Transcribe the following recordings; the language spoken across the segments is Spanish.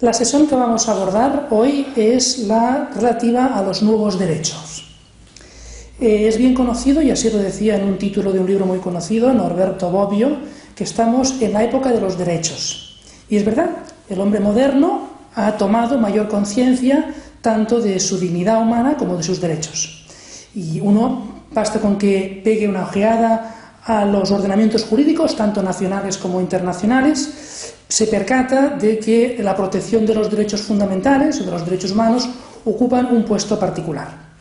La sesión que vamos a abordar hoy es la relativa a los nuevos derechos. Es bien conocido, y así lo decía en un título de un libro muy conocido, Norberto Bobbio, que estamos en la época de los derechos. Y es verdad, el hombre moderno ha tomado mayor conciencia tanto de su dignidad humana como de sus derechos. Y uno, basta con que pegue una ojeada a los ordenamientos jurídicos, tanto nacionales como internacionales, se percata de que la protección de los derechos fundamentales o de los derechos humanos ocupan un puesto particular.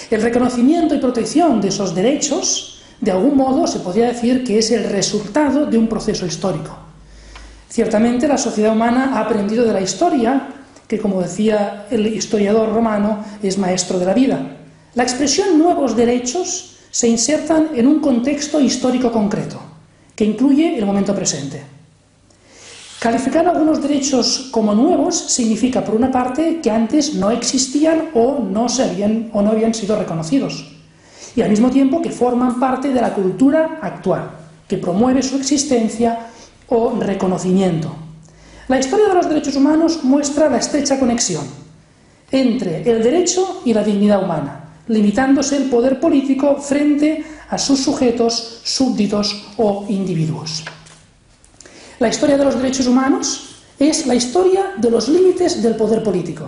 El reconocimiento y protección de esos derechos, de algún modo, se podría decir que es el resultado de un proceso histórico. Ciertamente, la sociedad humana ha aprendido de la historia, que, como decía el historiador romano, es maestro de la vida. La expresión nuevos derechos se insertan en un contexto histórico concreto, que incluye el momento presente. Calificar algunos derechos como nuevos significa, por una parte, que antes no existían o no habían sido reconocidos, y al mismo tiempo que forman parte de la cultura actual, que promueve su existencia o reconocimiento. La historia de los derechos humanos muestra la estrecha conexión entre el derecho y la dignidad humana, limitándose el poder político frente a sus sujetos, súbditos o individuos. La historia de los derechos humanos es la historia de los límites del poder político,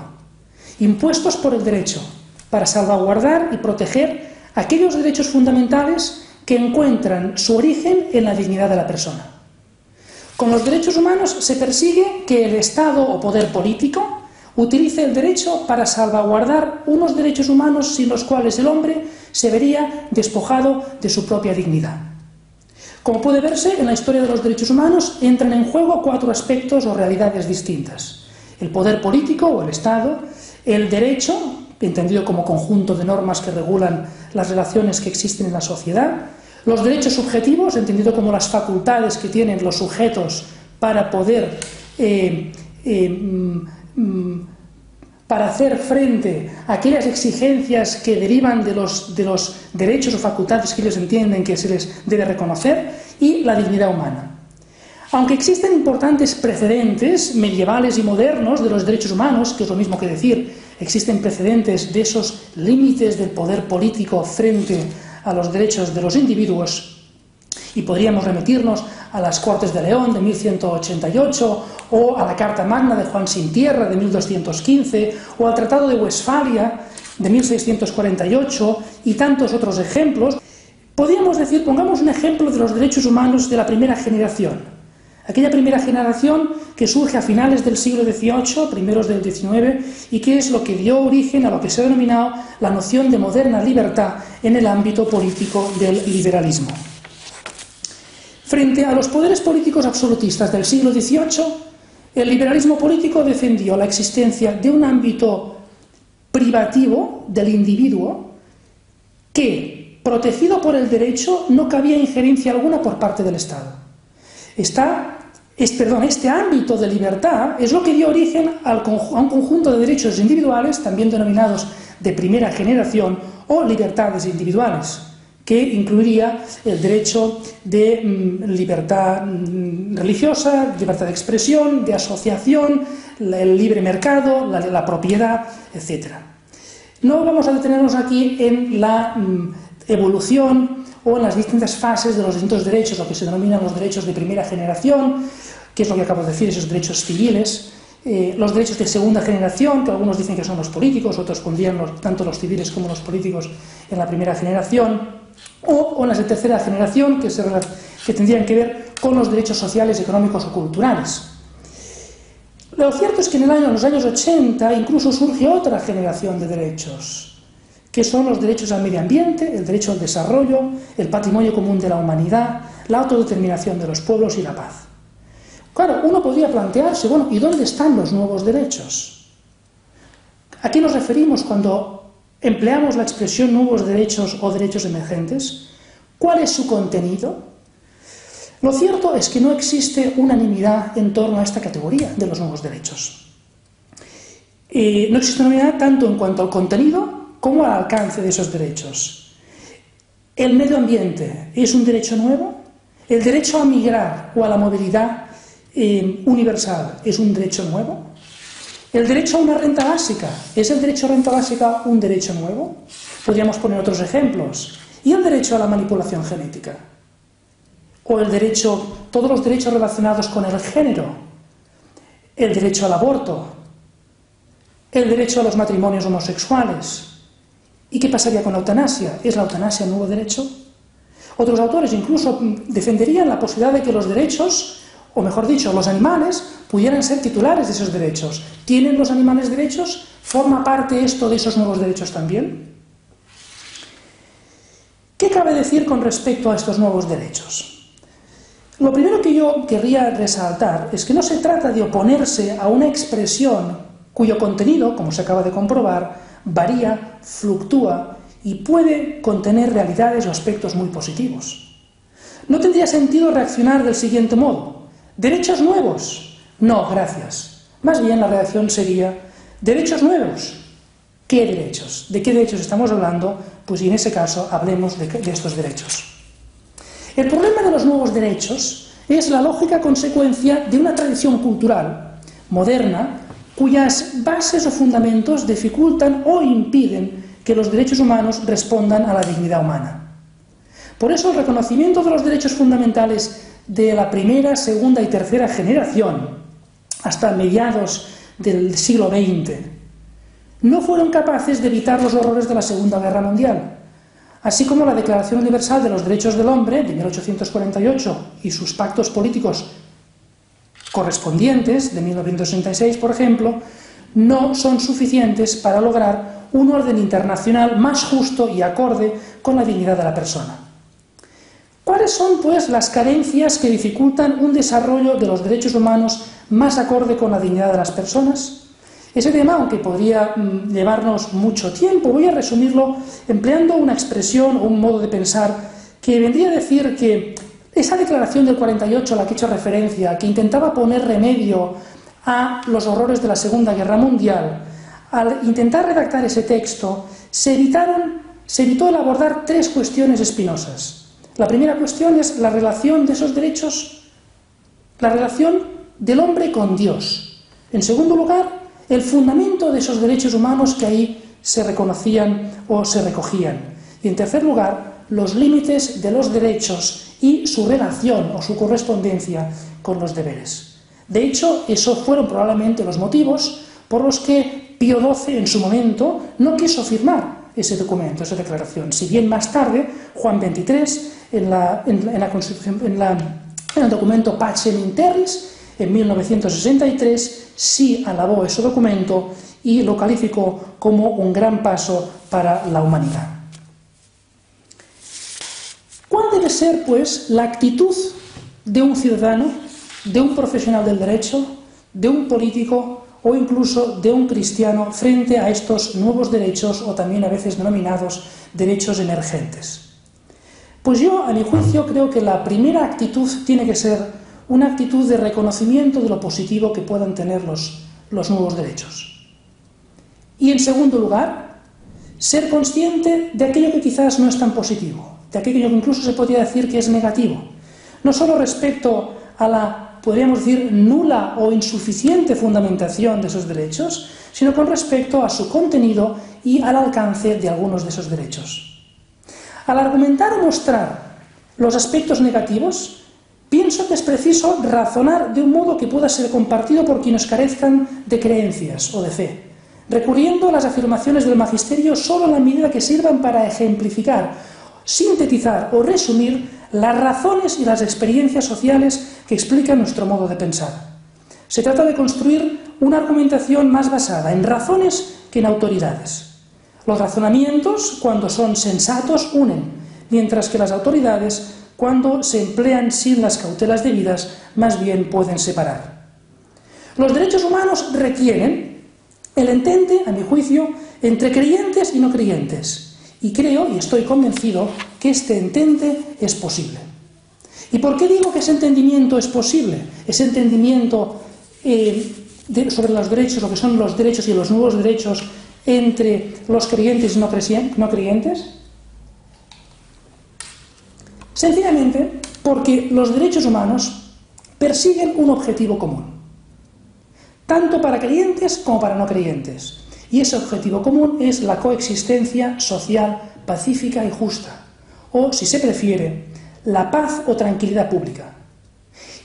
impuestos por el derecho, para salvaguardar y proteger aquellos derechos fundamentales que encuentran su origen en la dignidad de la persona. Con los derechos humanos se persigue que el Estado o poder político utilice el derecho para salvaguardar unos derechos humanos sin los cuales el hombre se vería despojado de su propia dignidad. Como puede verse, en la historia de los derechos humanos entran en juego 4 aspectos o realidades distintas: el poder político o el Estado, el derecho, entendido como conjunto de normas que regulan las relaciones que existen en la sociedad, los derechos subjetivos, entendido como las facultades que tienen los sujetos para poder para hacer frente a aquellas exigencias que derivan de los derechos o facultades que ellos entienden que se les debe reconocer, y la dignidad humana. Aunque existen importantes precedentes medievales y modernos de los derechos humanos, que es lo mismo que decir, existen precedentes de esos límites del poder político frente a los derechos de los individuos, y podríamos remitirnos a las Cortes de León de 1188, o a la Carta Magna de Juan Sin Tierra de 1215, o al Tratado de Westfalia de 1648, y tantos otros ejemplos. Podríamos decir, pongamos un ejemplo de los derechos humanos de la primera generación, aquella primera generación que surge a finales del siglo XVIII, primeros del XIX, y que es lo que dio origen a lo que se ha denominado la noción de moderna libertad en el ámbito político del liberalismo. Frente a los poderes políticos absolutistas del siglo XVIII, el liberalismo político defendió la existencia de un ámbito privativo del individuo que, protegido por el derecho, no cabía injerencia alguna por parte del Estado. Este ámbito de libertad es lo que dio origen a un conjunto de derechos individuales, también denominados de primera generación o libertades individuales, que incluiría el derecho de libertad religiosa, libertad de expresión, de asociación, el libre mercado, la propiedad, etc. No vamos a detenernos aquí en la evolución o en las distintas fases de los distintos derechos, lo que se denominan los derechos de primera generación, que es lo que acabo de decir, esos derechos civiles, los derechos de segunda generación, que algunos dicen que son los políticos, otros pondrían tanto los civiles como los políticos en la primera generación, o en las de tercera generación, que tendrían que ver con los derechos sociales, económicos o culturales. Lo cierto es que en los años 80 incluso surge otra generación de derechos, que son los derechos al medio ambiente, el derecho al desarrollo, el patrimonio común de la humanidad, la autodeterminación de los pueblos y la paz. Claro, uno podría plantearse, bueno, ¿y dónde están los nuevos derechos? ¿A qué nos referimos cuando empleamos la expresión nuevos derechos o derechos emergentes? ¿Cuál es su contenido? Lo cierto es que no existe unanimidad en torno a esta categoría de los nuevos derechos. No existe unanimidad tanto en cuanto al contenido como al alcance de esos derechos. ¿El medio ambiente es un derecho nuevo? ¿El derecho a migrar o a la movilidad universal es un derecho nuevo? ¿El derecho a una renta básica? ¿Es el derecho a renta básica un derecho nuevo? Podríamos poner otros ejemplos. ¿Y el derecho a la manipulación genética? ¿O todos los derechos relacionados con el género? ¿El derecho al aborto? ¿El derecho a los matrimonios homosexuales? ¿Y qué pasaría con la eutanasia? ¿Es la eutanasia un nuevo derecho? Otros autores incluso defenderían la posibilidad de que los derechos, o mejor dicho, los animales, pudieran ser titulares de esos derechos. ¿Tienen los animales derechos? ¿Forma parte esto de esos nuevos derechos también? ¿Qué cabe decir con respecto a estos nuevos derechos? Lo primero que yo querría resaltar es que no se trata de oponerse a una expresión cuyo contenido, como se acaba de comprobar, varía, fluctúa y puede contener realidades o aspectos muy positivos. No tendría sentido reaccionar del siguiente modo: ¿derechos nuevos? No, gracias. Más bien la reacción sería: ¿derechos nuevos? ¿Qué derechos? ¿De qué derechos estamos hablando? Pues y en ese caso hablemos de estos derechos. El problema de los nuevos derechos es la lógica consecuencia de una tradición cultural moderna cuyas bases o fundamentos dificultan o impiden que los derechos humanos respondan a la dignidad humana. Por eso el reconocimiento de los derechos fundamentales de la primera, segunda y tercera generación, hasta mediados del siglo XX, no fueron capaces de evitar los horrores de la Segunda Guerra Mundial, así como la Declaración Universal de los Derechos del Hombre de 1848 y sus pactos políticos correspondientes de 1966, por ejemplo, no son suficientes para lograr un orden internacional más justo y acorde con la dignidad de la persona. ¿Cuáles son, pues, las carencias que dificultan un desarrollo de los derechos humanos más acorde con la dignidad de las personas? Ese tema, aunque podría llevarnos mucho tiempo, voy a resumirlo empleando una expresión o un modo de pensar que vendría a decir que esa declaración del 48 a la que he hecho referencia, que intentaba poner remedio a los horrores de la Segunda Guerra Mundial, al intentar redactar ese texto, se evitó el abordar tres cuestiones espinosas. La primera cuestión es la relación de esos derechos, la relación del hombre con Dios. En segundo lugar, el fundamento de esos derechos humanos que ahí se reconocían o se recogían. Y en tercer lugar, los límites de los derechos y su relación o su correspondencia con los deberes. De hecho, esos fueron probablemente los motivos por los que Pío XII en su momento no quiso firmar ese documento, esa declaración. Si bien más tarde, Juan XXIII, en el documento Pacem in Terris, en 1963, sí alabó ese documento y lo calificó como un gran paso para la humanidad. ¿Cuál debe ser, pues, la actitud de un ciudadano, de un profesional del derecho, de un político o incluso de un cristiano frente a estos nuevos derechos o también a veces denominados derechos emergentes? Pues yo, a mi juicio, creo que la primera actitud tiene que ser una actitud de reconocimiento de lo positivo que puedan tener los nuevos derechos. Y en segundo lugar, ser consciente de aquello que quizás no es tan positivo, de aquello que incluso se podría decir que es negativo, no solo respecto a la, podríamos decir, nula o insuficiente fundamentación de esos derechos, sino con respecto a su contenido y al alcance de algunos de esos derechos. Al argumentar o mostrar los aspectos negativos, pienso que es preciso razonar de un modo que pueda ser compartido por quienes carezcan de creencias o de fe, recurriendo a las afirmaciones del magisterio solo en la medida que sirvan para ejemplificar, sintetizar o resumir las razones y las experiencias sociales que explican nuestro modo de pensar. Se trata de construir una argumentación más basada en razones que en autoridades. Los razonamientos, cuando son sensatos, unen, mientras que las autoridades, cuando se emplean sin las cautelas debidas, más bien pueden separar. Los derechos humanos requieren el entente, a mi juicio, entre creyentes y no creyentes. Y creo, y estoy convencido, que este entente es posible. ¿Y por qué digo que ese entendimiento es posible? Ese entendimiento sobre los derechos, lo que son los derechos y los nuevos derechos entre los creyentes y no creyentes? Sencillamente porque los derechos humanos persiguen un objetivo común, tanto para creyentes como para no creyentes. Y ese objetivo común es la coexistencia social, pacífica y justa, o, si se prefiere, la paz o tranquilidad pública.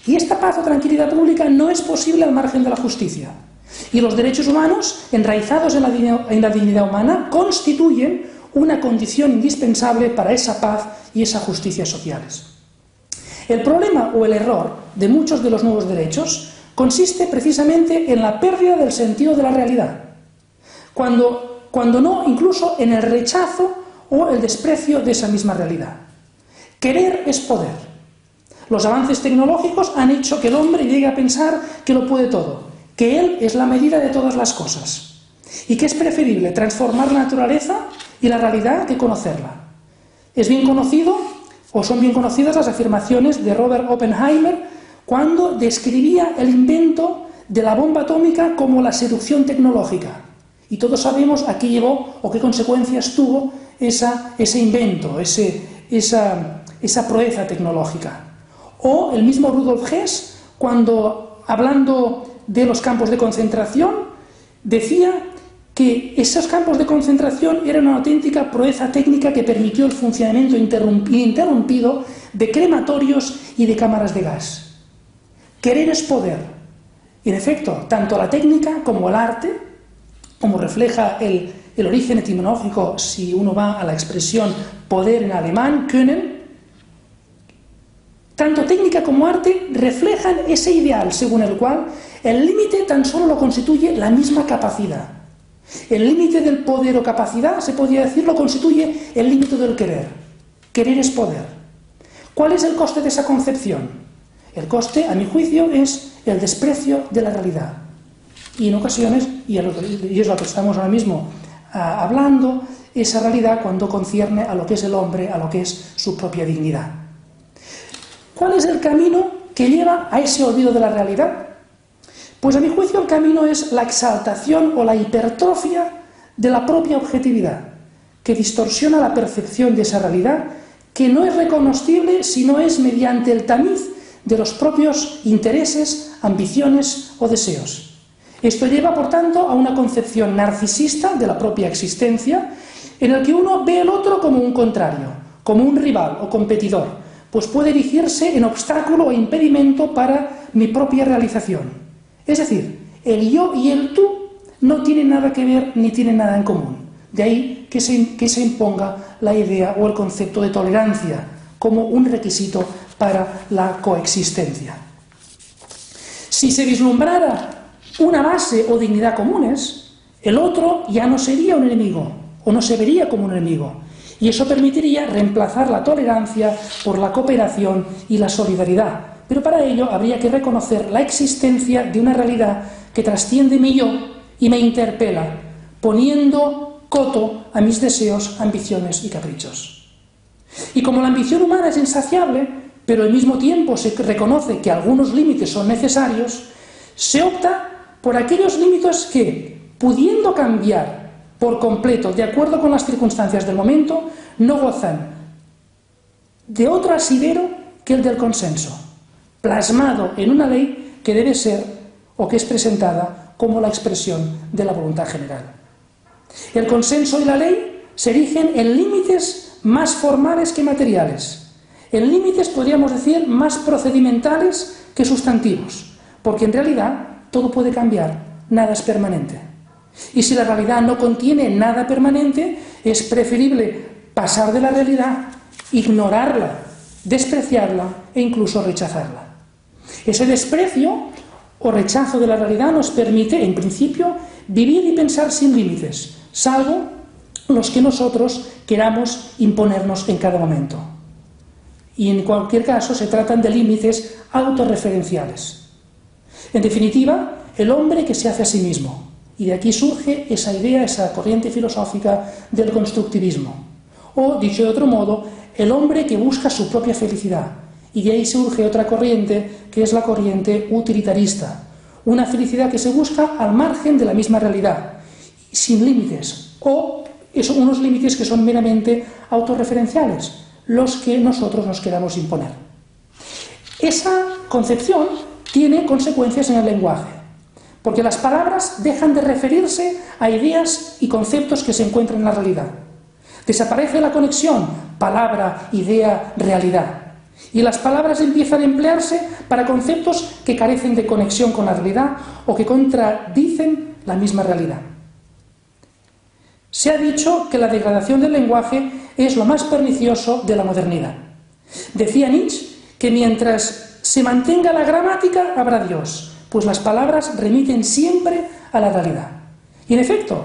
Y esta paz o tranquilidad pública no es posible al margen de la justicia. Y los derechos humanos, enraizados en la dignidad humana, constituyen una condición indispensable para esa paz y esa justicia sociales. El problema o el error de muchos de los nuevos derechos consiste precisamente en la pérdida del sentido de la realidad, cuando no incluso en el rechazo o el desprecio de esa misma realidad. Querer es poder. Los avances tecnológicos han hecho que el hombre llegue a pensar que lo puede todo, que él es la medida de todas las cosas, y que es preferible transformar la naturaleza y la realidad que conocerla. Es bien conocido, o son bien conocidas las afirmaciones de Robert Oppenheimer cuando describía el invento de la bomba atómica como la seducción tecnológica. Y todos sabemos a qué llevó o qué consecuencias tuvo ese invento, esa proeza tecnológica. O el mismo Rudolf Hess, cuando, hablando de los campos de concentración, decía que esos campos de concentración eran una auténtica proeza técnica que permitió el funcionamiento ininterrumpido de crematorios y de cámaras de gas. Querer es poder. Y en efecto, tanto la técnica como el arte, como refleja el origen etimológico, si uno va a la expresión poder en alemán, können, tanto técnica como arte reflejan ese ideal según el cual el límite tan solo lo constituye la misma capacidad. El límite del poder o capacidad, se podría decir, lo constituye el límite del querer. Querer es poder. ¿Cuál es el coste de esa concepción? El coste, a mi juicio, es el desprecio de la realidad. Y en ocasiones, y es lo que estamos ahora mismo hablando, esa realidad cuando concierne a lo que es el hombre, a lo que es su propia dignidad. ¿Cuál es el camino que lleva a ese olvido de la realidad? Pues a mi juicio el camino es la exaltación o la hipertrofia de la propia objetividad, que distorsiona la percepción de esa realidad, que no es reconocible si no es mediante el tamiz de los propios intereses, ambiciones o deseos. Esto lleva, por tanto, a una concepción narcisista de la propia existencia, en el que uno ve al otro como un contrario, como un rival o competidor, pues puede erigirse en obstáculo o impedimento para mi propia realización. Es decir, el yo y el tú no tienen nada que ver ni tienen nada en común. De ahí que se imponga la idea o el concepto de tolerancia como un requisito para la coexistencia. Si se vislumbrara una base o dignidad comunes, el otro ya no sería un enemigo o no se vería como un enemigo. Y eso permitiría reemplazar la tolerancia por la cooperación y la solidaridad. Pero para ello habría que reconocer la existencia de una realidad que trasciende mi yo y me interpela, poniendo coto a mis deseos, ambiciones y caprichos. Y como la ambición humana es insaciable, pero al mismo tiempo se reconoce que algunos límites son necesarios, se opta por aquellos límites que, pudiendo cambiar por completo de acuerdo con las circunstancias del momento, no gozan de otro asidero que el del consenso, plasmado en una ley que debe ser o que es presentada como la expresión de la voluntad general. El consenso y la ley se erigen en límites más formales que materiales, en límites, podríamos decir, más procedimentales que sustantivos, porque en realidad todo puede cambiar, nada es permanente. Y si la realidad no contiene nada permanente, es preferible pasar de la realidad, ignorarla, despreciarla e incluso rechazarla. Ese desprecio o rechazo de la realidad nos permite, en principio, vivir y pensar sin límites, salvo los que nosotros queramos imponernos en cada momento. Y en cualquier caso se tratan de límites autorreferenciales. En definitiva, el hombre que se hace a sí mismo. Y de aquí surge esa idea, esa corriente filosófica del constructivismo. O, dicho de otro modo, el hombre que busca su propia felicidad. Y de ahí surge otra corriente, que es la corriente utilitarista. Una felicidad que se busca al margen de la misma realidad, sin límites, o unos límites que son meramente autorreferenciales, los que nosotros nos queramos imponer. Esa concepción tiene consecuencias en el lenguaje, porque las palabras dejan de referirse a ideas y conceptos que se encuentran en la realidad. Desaparece la conexión palabra, idea, realidad. Y las palabras empiezan a emplearse para conceptos que carecen de conexión con la realidad o que contradicen la misma realidad. Se ha dicho que la degradación del lenguaje es lo más pernicioso de la modernidad. Decía Nietzsche que mientras se mantenga la gramática habrá Dios, pues las palabras remiten siempre a la realidad. Y en efecto,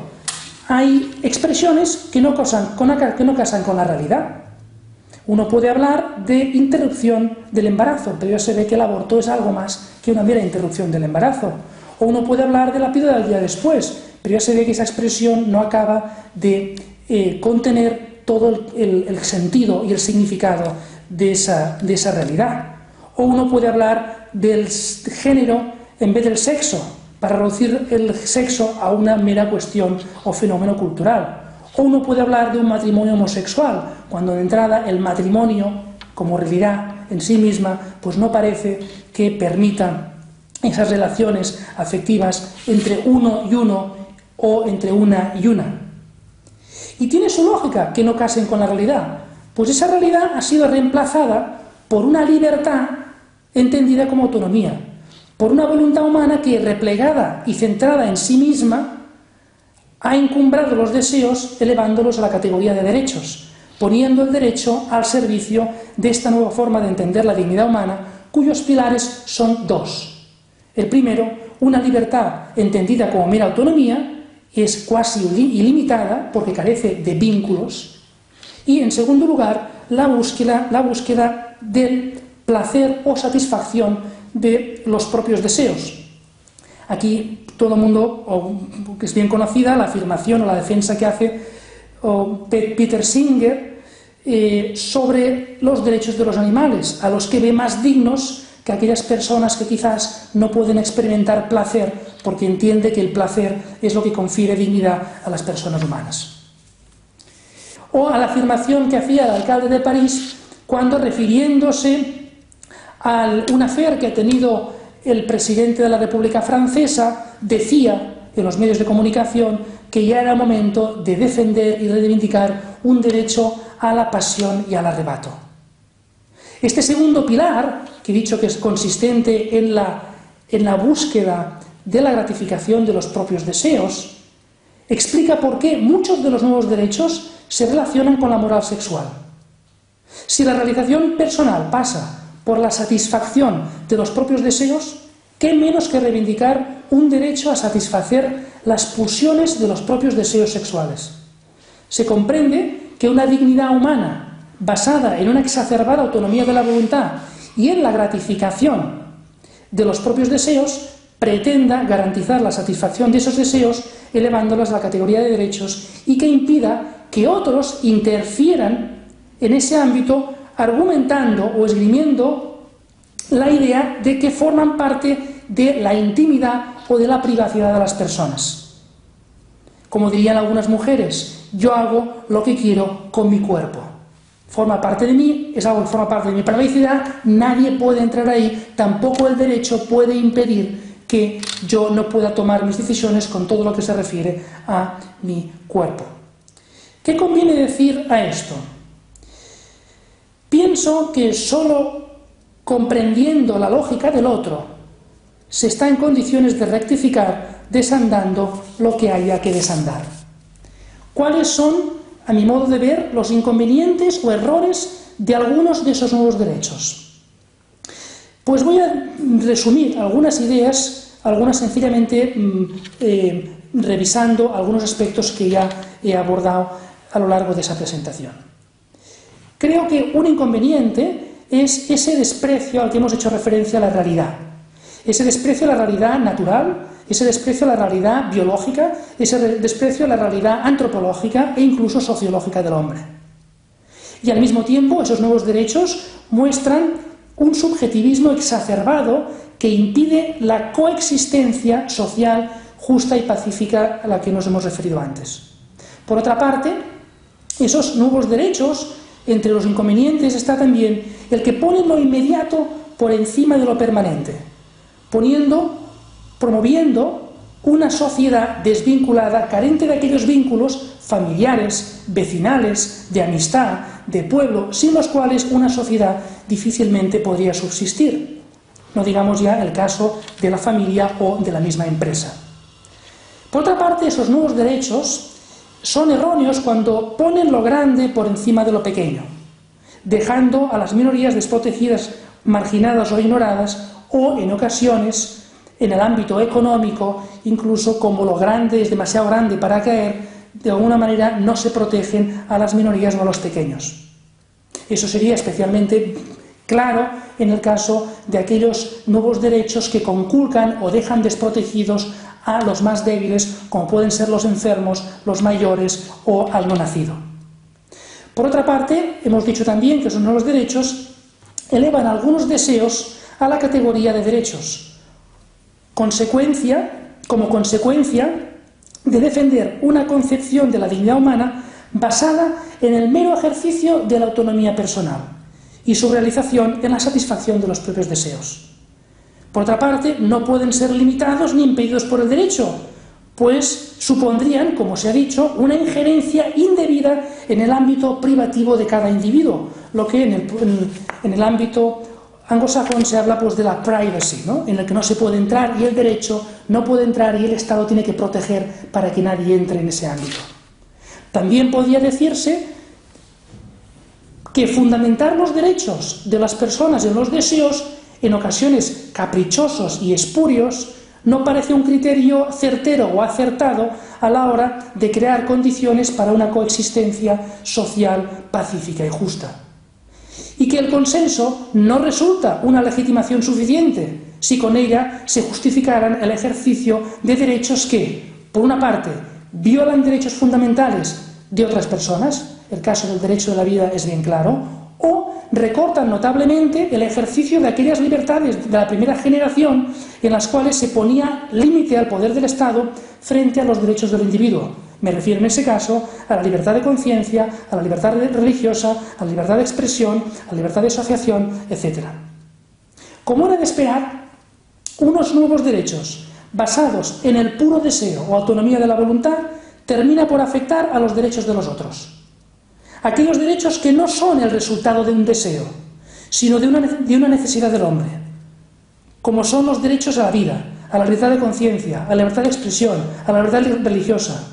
hay expresiones que no casan con la realidad. Uno puede hablar de interrupción del embarazo, pero ya se ve que el aborto es algo más que una mera interrupción del embarazo. O uno puede hablar de la píldora del día después, pero ya se ve que esa expresión no acaba de contener todo el sentido y el significado de esa realidad. O uno puede hablar del género en vez del sexo, para reducir el sexo a una mera cuestión o fenómeno cultural. O uno puede hablar de un matrimonio homosexual, cuando de entrada el matrimonio, como realidad en sí misma, pues no parece que permita esas relaciones afectivas entre uno y uno o entre una y una. Y tiene su lógica que no casen con la realidad, pues esa realidad ha sido reemplazada por una libertad entendida como autonomía, por una voluntad humana que, replegada y centrada en sí misma, ha encumbrado los deseos elevándolos a la categoría de derechos, poniendo el derecho al servicio de esta nueva forma de entender la dignidad humana, cuyos pilares son dos. El primero, una libertad entendida como mera autonomía, es cuasi ilimitada porque carece de vínculos, y en segundo lugar, la búsqueda del placer o satisfacción de los propios deseos. Aquí todo el mundo, que es bien conocida, la afirmación o la defensa que hace Peter Singer sobre los derechos de los animales, a los que ve más dignos que aquellas personas que quizás no pueden experimentar placer porque entiende que el placer es lo que confiere dignidad a las personas humanas. O a la afirmación que hacía el alcalde de París cuando, refiriéndose a un affair que ha tenido el presidente de la República Francesa, decía en los medios de comunicación que ya era momento de defender y reivindicar un derecho a la pasión y al arrebato. Este segundo pilar, que he dicho que es consistente en la búsqueda de la gratificación de los propios deseos, explica por qué muchos de los nuevos derechos se relacionan con la moral sexual. Si la realización personal pasa por la satisfacción de los propios deseos, ¿qué menos que reivindicar un derecho a satisfacer las pulsiones de los propios deseos sexuales? Se comprende que una dignidad humana basada en una exacerbada autonomía de la voluntad y en la gratificación de los propios deseos pretenda garantizar la satisfacción de esos deseos elevándolos a la categoría de derechos y que impida que otros interfieran en ese ámbito argumentando o esgrimiendo la idea de que forman parte de la intimidad o de la privacidad de las personas. Como dirían algunas mujeres, yo hago lo que quiero con mi cuerpo. Forma parte de mí, es algo que forma parte de mi privacidad, nadie puede entrar ahí, tampoco el derecho puede impedir que yo no pueda tomar mis decisiones con todo lo que se refiere a mi cuerpo. ¿Qué conviene decir a esto? Pienso que solo comprendiendo la lógica del otro se está en condiciones de rectificar desandando lo que haya que desandar. ¿Cuáles son, a mi modo de ver, los inconvenientes o errores de algunos de esos nuevos derechos? Pues voy a resumir algunas ideas, algunas sencillamente revisando algunos aspectos que ya he abordado a lo largo de esa presentación. Creo que un inconveniente es ese desprecio al que hemos hecho referencia a la realidad. Ese desprecio a la realidad natural, ese desprecio a la realidad biológica, ese desprecio a la realidad antropológica e incluso sociológica del hombre. Y al mismo tiempo, esos nuevos derechos muestran un subjetivismo exacerbado que impide la coexistencia social justa y pacífica a la que nos hemos referido antes. Por otra parte, esos nuevos derechos, entre los inconvenientes está también el que ponen lo inmediato por encima de lo permanente, promoviendo una sociedad desvinculada, carente de aquellos vínculos familiares, vecinales, de amistad, de pueblo, sin los cuales una sociedad difícilmente podría subsistir. No digamos ya el caso de la familia o de la misma empresa. Por otra parte, esos nuevos derechos son erróneos cuando ponen lo grande por encima de lo pequeño, dejando a las minorías desprotegidas, marginadas o ignoradas, o en ocasiones, en el ámbito económico, incluso como lo grande es demasiado grande para caer, de alguna manera no se protegen a las minorías o a los pequeños. Eso sería especialmente claro en el caso de aquellos nuevos derechos que conculcan o dejan desprotegidos a los más débiles, como pueden ser los enfermos, los mayores o al no nacido. Por otra parte, hemos dicho también que esos nuevos derechos elevan algunos deseos a la categoría de derechos, como consecuencia de defender una concepción de la dignidad humana basada en el mero ejercicio de la autonomía personal y su realización en la satisfacción de los propios deseos. Por otra parte, no pueden ser limitados ni impedidos por el derecho, pues supondrían, como se ha dicho, una injerencia indebida en el ámbito privativo de cada individuo, lo que en el ámbito anglosajón se habla pues de la privacy, ¿no? En el que no se puede entrar y el derecho no puede entrar y el Estado tiene que proteger para que nadie entre en ese ámbito. También podría decirse que fundamentar los derechos de las personas en los deseos, en ocasiones caprichosos y espurios, no parece un criterio certero o acertado a la hora de crear condiciones para una coexistencia social pacífica y justa. Y que el consenso no resulta una legitimación suficiente si con ella se justificaran el ejercicio de derechos que, por una parte, violan derechos fundamentales de otras personas, el caso del derecho de la vida es bien claro, o recortan notablemente el ejercicio de aquellas libertades de la primera generación en las cuales se ponía límite al poder del Estado frente a los derechos del individuo. Me refiero en ese caso a la libertad de conciencia, a la libertad religiosa, a la libertad de expresión, a la libertad de asociación, etc. Como era de esperar, unos nuevos derechos basados en el puro deseo o autonomía de la voluntad termina por afectar a los derechos de los otros. Aquellos derechos que no son el resultado de un deseo, sino de una necesidad del hombre, como son los derechos a la vida, a la libertad de conciencia, a la libertad de expresión, a la libertad religiosa.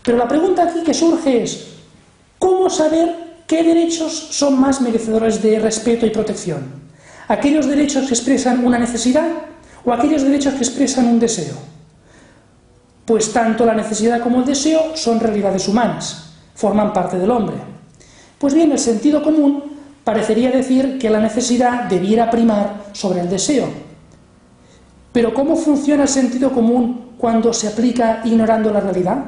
Pero la pregunta aquí que surge es, ¿cómo saber qué derechos son más merecedores de respeto y protección? ¿Aquellos derechos que expresan una necesidad o aquellos derechos que expresan un deseo? Pues tanto la necesidad como el deseo son realidades humanas, forman parte del hombre. Pues bien, el sentido común parecería decir que la necesidad debiera primar sobre el deseo. Pero ¿cómo funciona el sentido común cuando se aplica ignorando la realidad?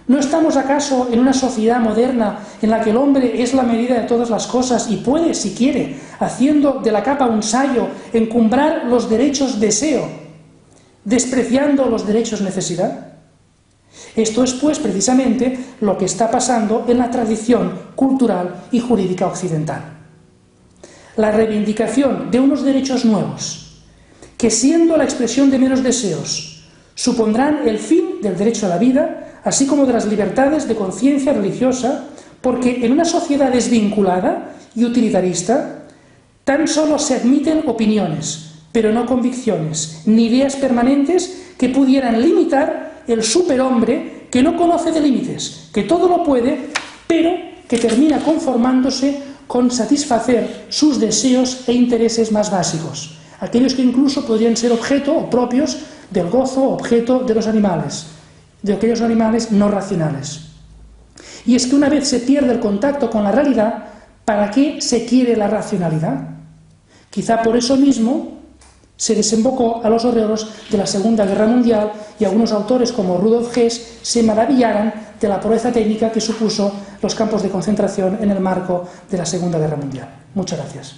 ¿No estamos acaso en una sociedad moderna en la que el hombre es la medida de todas las cosas y puede, si quiere, haciendo de la capa un sayo, encumbrar los derechos deseo, despreciando los derechos necesidad? Esto es, pues, precisamente lo que está pasando en la tradición cultural y jurídica occidental. La reivindicación de unos derechos nuevos, que siendo la expresión de meros deseos, supondrán el fin del derecho a la vida, así como de las libertades de conciencia religiosa, porque en una sociedad desvinculada y utilitarista, tan solo se admiten opiniones, pero no convicciones, ni ideas permanentes que pudieran limitar el superhombre que no conoce de límites, que todo lo puede, pero que termina conformándose con satisfacer sus deseos e intereses más básicos, aquellos que incluso podrían ser objeto o propios del gozo o objeto de los animales, de aquellos animales no racionales. Y es que una vez se pierde el contacto con la realidad, ¿para qué se quiere la racionalidad? Quizá por eso mismo se desembocó a los horrores de la Segunda Guerra Mundial y algunos autores como Rudolf Hess se maravillaran de la proeza técnica que supuso los campos de concentración en el marco de la Segunda Guerra Mundial. Muchas gracias.